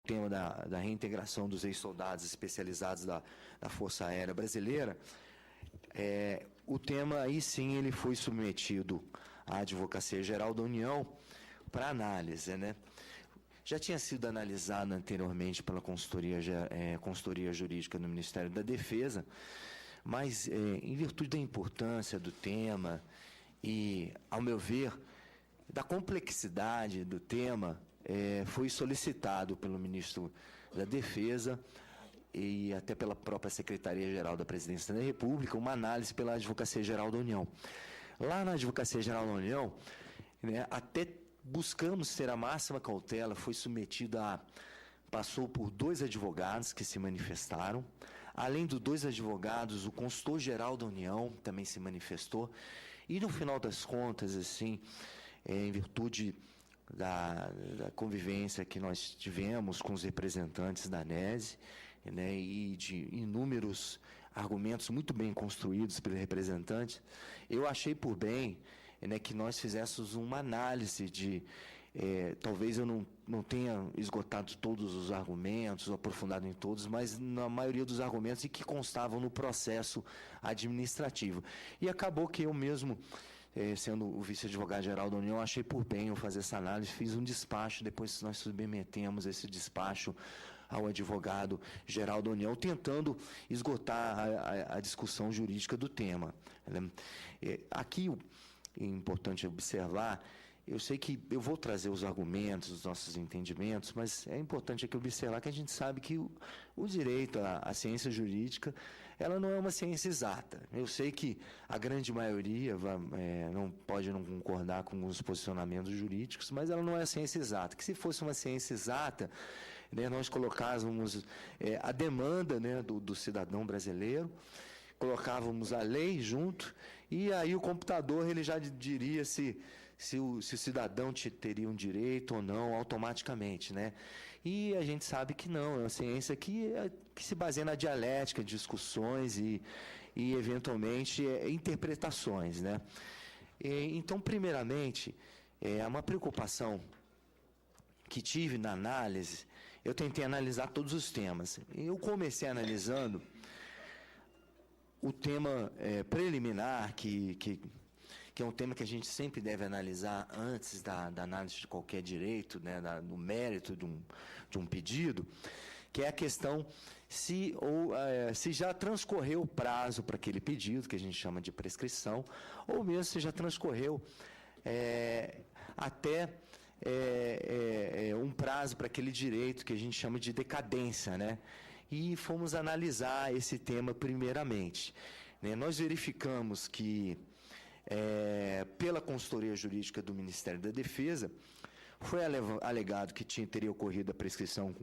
tema da reintegração dos ex-soldados especializados da Força Aérea Brasileira, o tema, aí sim, ele foi submetido à Advocacia Geral da União para análise, né? Já tinha sido analisado anteriormente pela consultoria jurídica do Ministério da Defesa, mas, em virtude da importância do tema e, ao meu ver, da complexidade do tema, foi solicitado pelo ministro da Defesa e até pela própria Secretaria-Geral da Presidência da República, uma análise pela Advocacia Geral da União. Lá na Advocacia Geral da União, né, até buscamos ter a máxima cautela, foi submetido passou por 2 advogados que se manifestaram. Além dos 2 advogados, o consultor-geral da União também se manifestou. E, no final das contas, assim, em virtude da convivência que nós tivemos com os representantes da ANESE, né, e de inúmeros argumentos muito bem construídos pelos representantes, eu achei por bem, né, que nós fizéssemos uma análise de... talvez eu não tenha esgotado todos os argumentos, aprofundado em todos, mas na maioria dos argumentos e que constavam no processo administrativo. E acabou que eu mesmo, sendo o vice-advogado-geral da União, achei por bem eu fazer essa análise, fiz um despacho, depois nós submetemos esse despacho ao advogado-geral da União, tentando esgotar a discussão jurídica do tema. Aqui, é importante observar, eu sei que eu vou trazer os argumentos, os nossos entendimentos, mas é importante aqui observar que a gente sabe que o direito, a ciência jurídica, ela não é uma ciência exata. Eu sei que a grande maioria não pode não concordar com os posicionamentos jurídicos, mas ela não é a ciência exata. Que se fosse uma ciência exata, né, nós colocávamos a demanda, né, do cidadão brasileiro, colocávamos a lei junto, e aí o computador ele já diria se o cidadão teria um direito ou não automaticamente, né? E a gente sabe que não, é uma ciência que se baseia na dialética, discussões e eventualmente, interpretações, né? Então, primeiramente, uma preocupação que tive na análise, eu tentei analisar todos os temas. Eu comecei analisando o tema preliminar, que é um tema que a gente sempre deve analisar antes da análise de qualquer direito, né, no mérito de um pedido, que é a questão se já transcorreu o prazo para aquele pedido, que a gente chama de prescrição, ou mesmo se já transcorreu até um prazo para aquele direito que a gente chama de decadência, né? E fomos analisar esse tema primeiramente, né? Nós verificamos que, pela consultoria jurídica do Ministério da Defesa, foi alegado que teria ocorrido a prescrição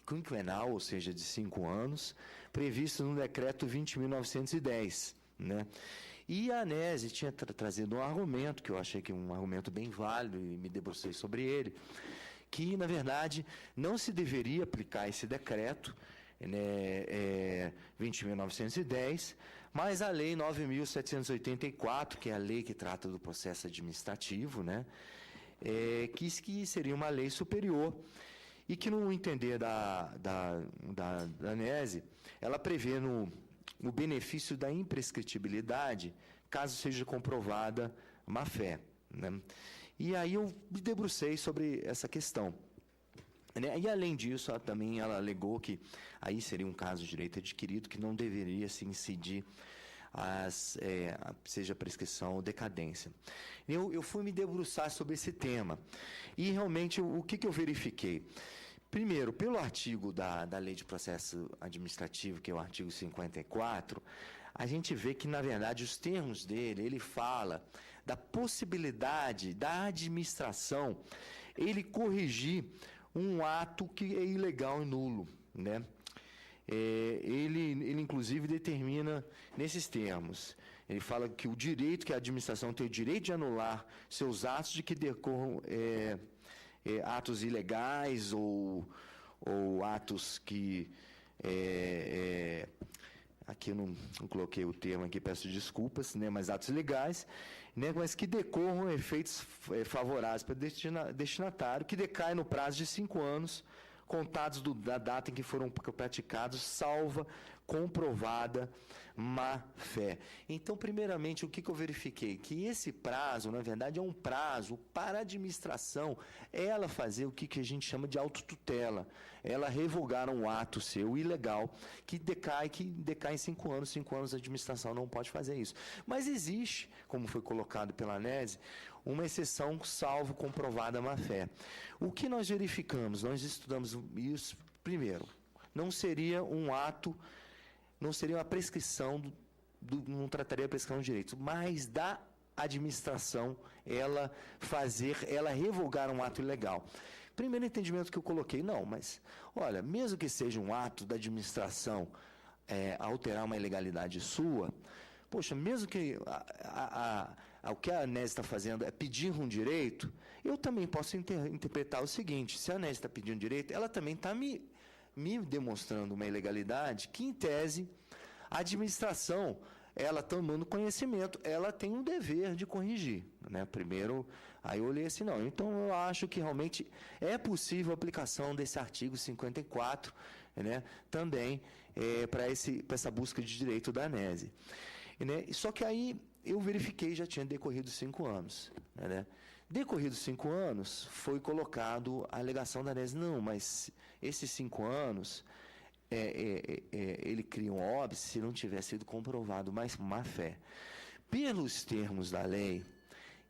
quinquenal, ou seja, de 5 anos, previsto no decreto 20.910, né? E a ANESE tinha trazido um argumento, que eu achei que um argumento bem válido, e me debrucei sobre ele, que, na verdade, não se deveria aplicar esse decreto, né, 20.910, mas a Lei 9.784, que é a lei que trata do processo administrativo, né, que seria uma lei superior, e que, no entender da ANESE, ela prevê o benefício da imprescritibilidade, caso seja comprovada má-fé, né? E aí eu me debrucei sobre essa questão, né? E, além disso, ela alegou que aí seria um caso de direito adquirido que não deveria se incidir seja prescrição ou decadência. Eu fui me debruçar sobre esse tema, e realmente o que eu verifiquei? Primeiro, pelo artigo da Lei de Processo Administrativo, que é o artigo 54, a gente vê que, na verdade, os termos dele, ele fala da possibilidade da administração ele corrigir um ato que é ilegal e nulo, né? Ele, inclusive, determina nesses termos. Ele fala que a administração tem o direito de anular seus atos de que decorram atos ilegais ou atos que... aqui eu não coloquei o termo aqui, peço desculpas, né, mas atos ilegais, né, mas que decorram efeitos favoráveis para o destinatário, que decai no prazo de 5 anos, contados da data em que foram praticados, salva comprovada má-fé. Então, primeiramente, o que eu verifiquei? Que esse prazo, na verdade, é um prazo para a administração, ela fazer o que a gente chama de autotutela. Ela revogar um ato seu ilegal que decai em 5 anos. 5 anos a administração não pode fazer isso. Mas existe, como foi colocado pela ANESE, uma exceção salvo comprovada má-fé. O que nós verificamos? Nós estudamos isso, primeiro, não seria um ato, não seria uma prescrição, não trataria a prescrição de direitos, mas da administração ela revogar um ato ilegal. Primeiro entendimento que eu coloquei, não, mas, olha, mesmo que seja um ato da administração alterar uma ilegalidade sua, poxa, mesmo que o que a ANESE está fazendo é pedir um direito, eu também posso interpretar o seguinte: se a ANESE está pedindo direito, ela também está me demonstrando uma ilegalidade que, em tese, a administração, ela tomando conhecimento, ela tem um dever de corrigir, né? Primeiro, aí eu olhei assim, não, então eu acho que realmente é possível a aplicação desse artigo 54, né, também para essa busca de direito da ANESE. Né? Só que aí eu verifiquei, já tinha decorrido 5 anos. Né? Decorridos 5 anos, foi colocado a alegação da ANESE, não, mas esses 5 anos, ele cria um óbice se não tiver sido comprovado mais má-fé. Pelos termos da lei,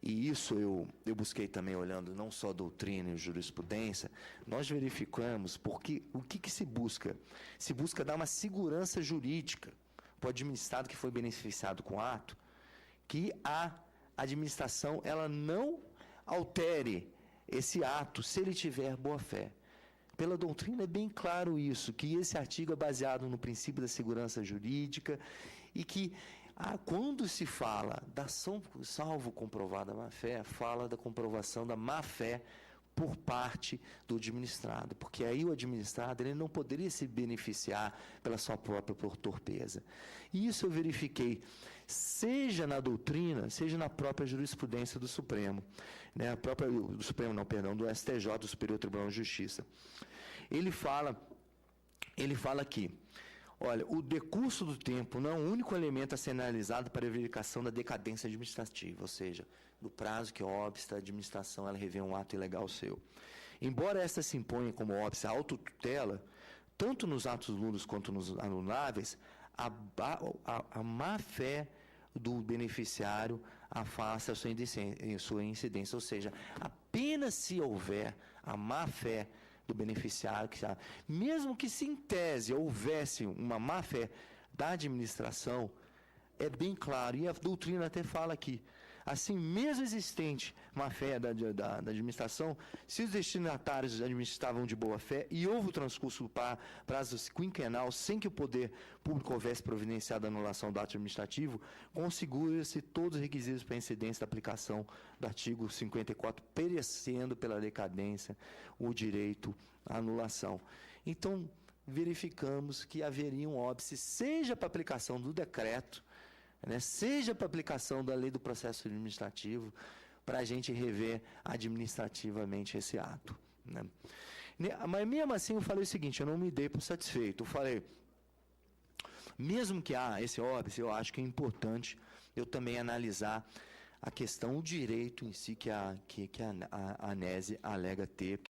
e isso eu busquei também olhando não só doutrina e jurisprudência, nós verificamos porque o que se busca? Se busca dar uma segurança jurídica para o administrado que foi beneficiado com o ato, que a administração ela não altere esse ato se ele tiver boa-fé. Pela doutrina é bem claro isso, que esse artigo é baseado no princípio da segurança jurídica e que, quando se fala da ação salvo comprovada má-fé, fala da comprovação da má-fé por parte do administrado, porque aí o administrado ele não poderia se beneficiar pela sua própria torpeza. E isso eu verifiquei, seja na doutrina, seja na própria jurisprudência do Supremo, né? Do STJ, do Superior Tribunal de Justiça. Ele fala aqui, olha, o decurso do tempo não é o único elemento a ser analisado para a verificação da decadência administrativa, ou seja, do prazo que obsta a administração ela revê um ato ilegal seu. Embora esta se imponha como óbice a autotutela, tanto nos atos nulos quanto nos anuláveis, a má-fé do beneficiário afasta a sua incidência, ou seja, apenas se houver a má-fé do beneficiário, mesmo que se em tese houvesse uma má-fé da administração, é bem claro, e a doutrina até fala aqui, assim, mesmo existente má-fé da administração, se os destinatários administravam de boa-fé e houve o transcurso do prazo quinquenal sem que o poder público houvesse providenciado a anulação do ato administrativo, configura-se todos os requisitos para a incidência da aplicação do artigo 54, perecendo pela decadência o direito à anulação. Então, verificamos que haveria um óbice, seja para a aplicação do decreto, né, seja para aplicação da lei do processo administrativo, para a gente rever administrativamente esse ato. Né? Mas mesmo assim eu falei o seguinte, eu não me dei por satisfeito. Eu falei, mesmo que há esse óbice, eu acho que é importante eu também analisar a questão, o direito em si que a ANESE alega ter,